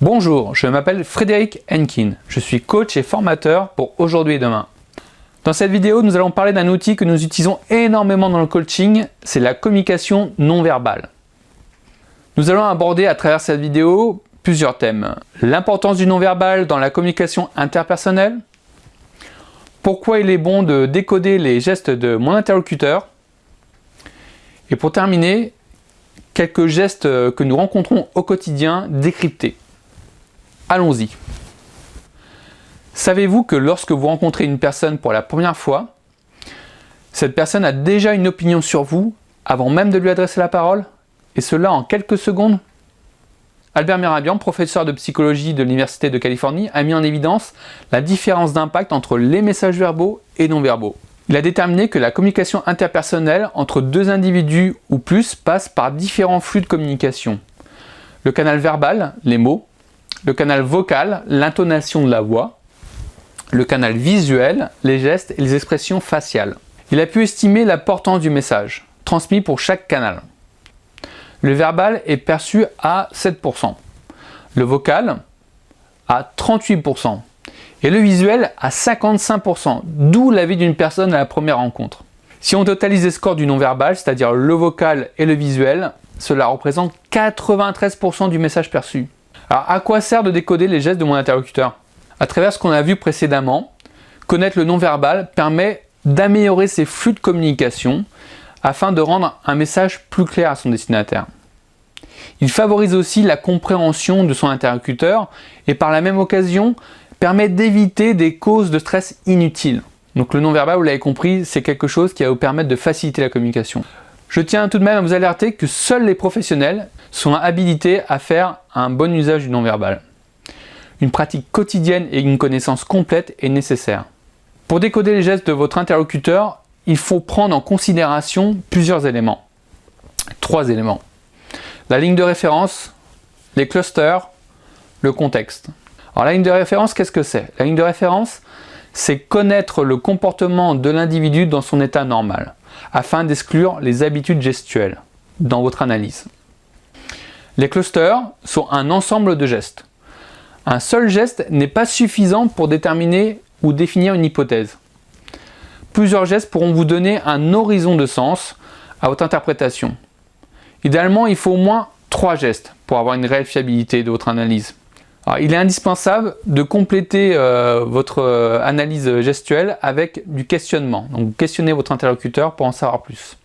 Bonjour, je m'appelle Frédéric Henkin. Je suis coach et formateur pour aujourd'hui et demain. Dans cette vidéo, nous allons parler d'un outil que nous utilisons énormément dans le coaching, c'est la communication non verbale. Nous allons aborder à travers cette vidéo plusieurs thèmes. L'importance du non verbal dans la communication interpersonnelle, pourquoi il est bon de décoder les gestes de mon interlocuteur, et pour terminer, quelques gestes que nous rencontrons au quotidien décryptés. Allons-y. Savez-vous que lorsque vous rencontrez une personne pour la première fois, cette personne a déjà une opinion sur vous avant même de lui adresser la parole, et cela en quelques secondes? Albert Mehrabian, professeur de psychologie de l'Université de Californie, a mis en évidence la différence d'impact entre les messages verbaux et non verbaux. Il a déterminé que la communication interpersonnelle entre deux individus ou plus passe par différents flux de communication. Le canal verbal, les mots, le canal vocal, l'intonation de la voix, le canal visuel, les gestes et les expressions faciales. Il a pu estimer l'importance du message, transmis pour chaque canal. Le verbal est perçu à 7%, le vocal à 38% et le visuel à 55%, d'où l'avis d'une personne à la première rencontre. Si on totalise les scores du non-verbal, c'est-à-dire le vocal et le visuel, cela représente 93% du message perçu. Alors à quoi sert de décoder les gestes de mon interlocuteur? À travers ce qu'on a vu précédemment, connaître le non-verbal permet d'améliorer ses flux de communication afin de rendre un message plus clair à son destinataire. Il favorise aussi la compréhension de son interlocuteur et par la même occasion permet d'éviter des causes de stress inutiles. Donc le non-verbal, vous l'avez compris, c'est quelque chose qui va vous permettre de faciliter la communication. Je tiens tout de même à vous alerter que seuls les professionnels sont habilités à faire un bon usage du non-verbal. Une pratique quotidienne et une connaissance complète est nécessaire. Pour décoder les gestes de votre interlocuteur, il faut prendre en considération plusieurs éléments. 3 éléments. La ligne de référence, les clusters, le contexte. Alors la ligne de référence, qu'est-ce que c'est? La ligne de référence, c'est connaître le comportement de l'individu dans son état normal, afin d'exclure les habitudes gestuelles dans votre analyse. Les clusters sont un ensemble de gestes. Un seul geste n'est pas suffisant pour déterminer ou définir une hypothèse. Plusieurs gestes pourront vous donner un horizon de sens à votre interprétation. Idéalement, il faut au moins 3 gestes pour avoir une réelle fiabilité de votre analyse. Alors, il est indispensable de compléter votre analyse gestuelle avec du questionnement. Donc, vous questionnez votre interlocuteur pour en savoir plus.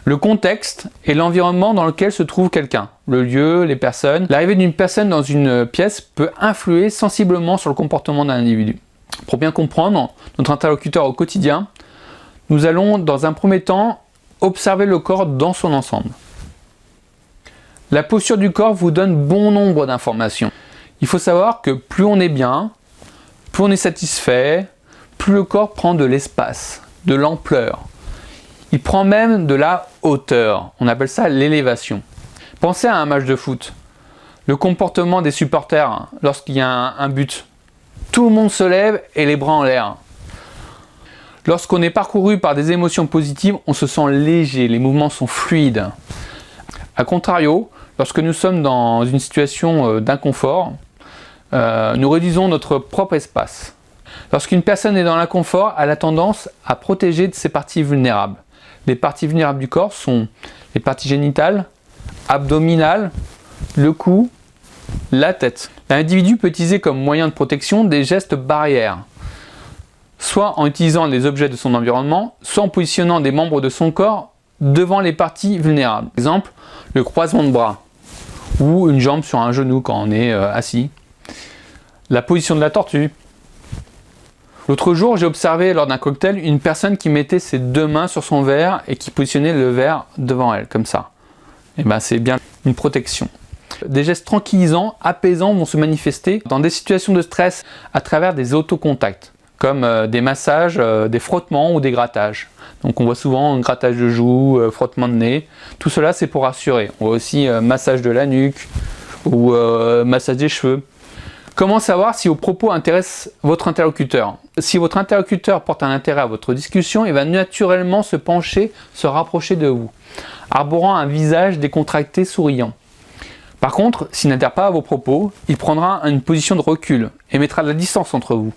Le contexte est l'environnement dans lequel se trouve quelqu'un. Le lieu, les personnes. L'arrivée d'une personne dans une pièce peut influer sensiblement sur le comportement d'un individu. Pour bien comprendre notre interlocuteur au quotidien, nous allons dans un premier temps observer le corps dans son ensemble. La posture du corps vous donne bon nombre d'informations. Il faut savoir que plus on est bien, plus on est satisfait, plus le corps prend de l'espace, de l'ampleur. Il prend même de la hauteur. On appelle ça l'élévation. Pensez à un match de foot. Le comportement des supporters lorsqu'il y a un but. Tout le monde se lève et les bras en l'air. Lorsqu'on est parcouru par des émotions positives, on se sent léger, les mouvements sont fluides. A contrario, lorsque nous sommes dans une situation d'inconfort, nous réduisons notre propre espace. Lorsqu'une personne est dans l'inconfort, elle a tendance à protéger de ses parties vulnérables. Les parties vulnérables du corps sont les parties génitales, abdominales, le cou, la tête. L'individu peut utiliser comme moyen de protection des gestes barrières, soit en utilisant les objets de son environnement, soit en positionnant des membres de son corps devant les parties vulnérables. Par exemple, le croisement de bras ou une jambe sur un genou quand on est assis. La position de la tortue. L'autre jour, j'ai observé lors d'un cocktail une personne qui mettait ses 2 mains sur son verre et qui positionnait le verre devant elle, comme ça. Et ben, c'est bien une protection. Des gestes tranquillisants, apaisants vont se manifester dans des situations de stress à travers des autocontacts, comme des massages, des frottements ou des grattages. Donc on voit souvent un grattage de joues, frottement de nez. Tout cela, c'est pour rassurer. On voit aussi massage de la nuque ou massage des cheveux. Comment savoir si vos propos intéressent votre interlocuteur? Si votre interlocuteur porte un intérêt à votre discussion, il va naturellement se pencher, se rapprocher de vous, arborant un visage décontracté, souriant. Par contre, s'il n'adhère pas à vos propos, il prendra une position de recul et mettra de la distance entre vous.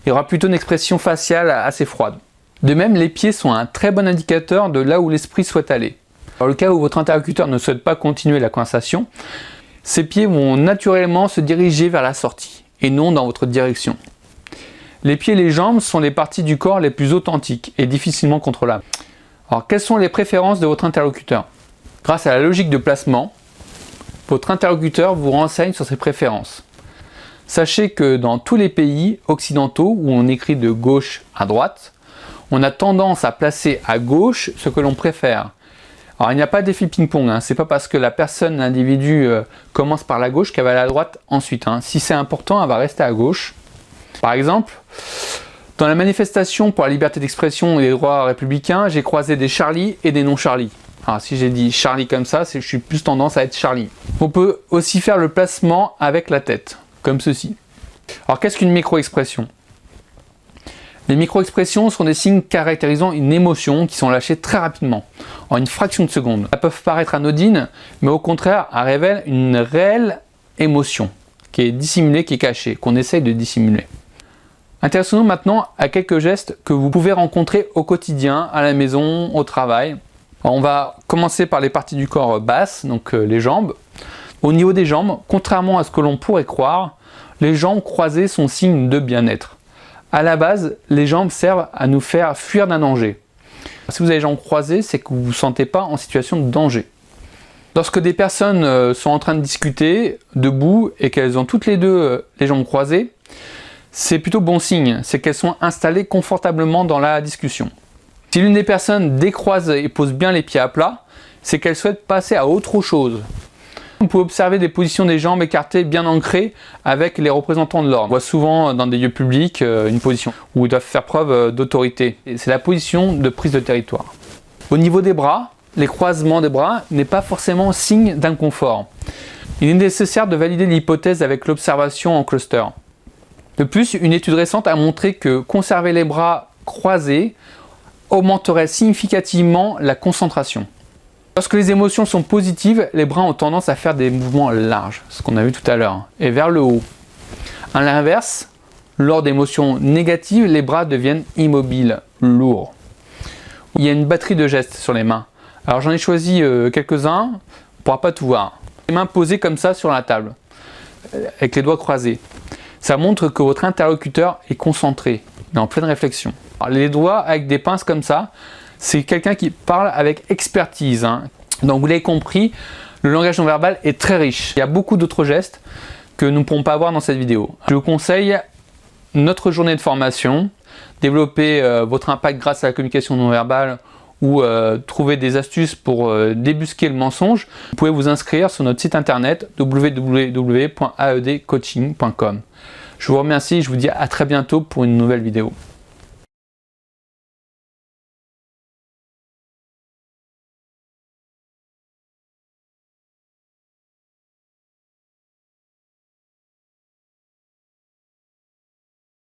Il aura plutôt une expression faciale assez froide. De même, les pieds sont un très bon indicateur de là où l'esprit souhaite aller. Dans le cas où votre interlocuteur ne souhaite pas continuer la conversation, ses pieds vont naturellement se diriger vers la sortie et non dans votre direction. Les pieds et les jambes sont les parties du corps les plus authentiques et difficilement contrôlables. Alors, quelles sont les préférences de votre interlocuteur? Grâce à la logique de placement, votre interlocuteur vous renseigne sur ses préférences. Sachez que dans tous les pays occidentaux où on écrit de gauche à droite, on a tendance à placer à gauche ce que l'on préfère. Alors il n'y a pas d'effet ping-pong, hein. C'est pas parce que l'individu commence par la gauche qu'elle va aller à la droite ensuite. Hein. Si c'est important, elle va rester à gauche. Par exemple, dans la manifestation pour la liberté d'expression et les droits républicains, j'ai croisé des Charlie et des non-Charlie. Alors si j'ai dit Charlie comme ça, c'est que je suis plus tendance à être Charlie. On peut aussi faire le placement avec la tête, comme ceci. Alors qu'est-ce qu'une micro-expression? Les micro-expressions sont des signes caractérisant une émotion qui sont lâchés très rapidement, en une fraction de seconde. Elles peuvent paraître anodines, mais au contraire, elles révèlent une réelle émotion, qui est dissimulée, qui est cachée, qu'on essaye de dissimuler. Intéressons-nous maintenant à quelques gestes que vous pouvez rencontrer au quotidien, à la maison, au travail. Alors, on va commencer par les parties du corps basses, donc les jambes. Au niveau des jambes, contrairement à ce que l'on pourrait croire, les jambes croisées sont signe de bien-être. À la base, les jambes servent à nous faire fuir d'un danger. Si vous avez les jambes croisées, c'est que vous ne vous sentez pas en situation de danger. Lorsque des personnes sont en train de discuter, debout, et qu'elles ont toutes les deux les jambes croisées, c'est plutôt bon signe, c'est qu'elles sont installées confortablement dans la discussion. Si l'une des personnes décroise et pose bien les pieds à plat, c'est qu'elle souhaite passer à autre chose. Vous pouvez observer des positions des jambes écartées bien ancrées avec les représentants de l'ordre. On voit souvent dans des lieux publics une position où ils doivent faire preuve d'autorité. C'est la position de prise de territoire. Au niveau des bras, les croisements des bras n'est pas forcément signe d'inconfort. Il est nécessaire de valider l'hypothèse avec l'observation en cluster. De plus, une étude récente a montré que conserver les bras croisés augmenterait significativement la concentration. Lorsque les émotions sont positives, les bras ont tendance à faire des mouvements larges, ce qu'on a vu tout à l'heure, et vers le haut. À l'inverse, lors d'émotions négatives, les bras deviennent immobiles, lourds. Il y a une batterie de gestes sur les mains. Alors j'en ai choisi quelques-uns, on ne pourra pas tout voir. Les mains posées comme ça sur la table, avec les doigts croisés. Ça montre que votre interlocuteur est concentré, il est en pleine réflexion. Alors, les doigts avec des pinces comme ça, c'est quelqu'un qui parle avec expertise. Hein. Donc vous l'avez compris, le langage non verbal est très riche. Il y a beaucoup d'autres gestes que nous ne pourrons pas voir dans cette vidéo. Je vous conseille notre journée de formation, développer votre impact grâce à la communication non verbale ou trouver des astuces pour débusquer le mensonge. Vous pouvez vous inscrire sur notre site internet www.aedcoaching.com. Je vous remercie et je vous dis à très bientôt pour une nouvelle vidéo.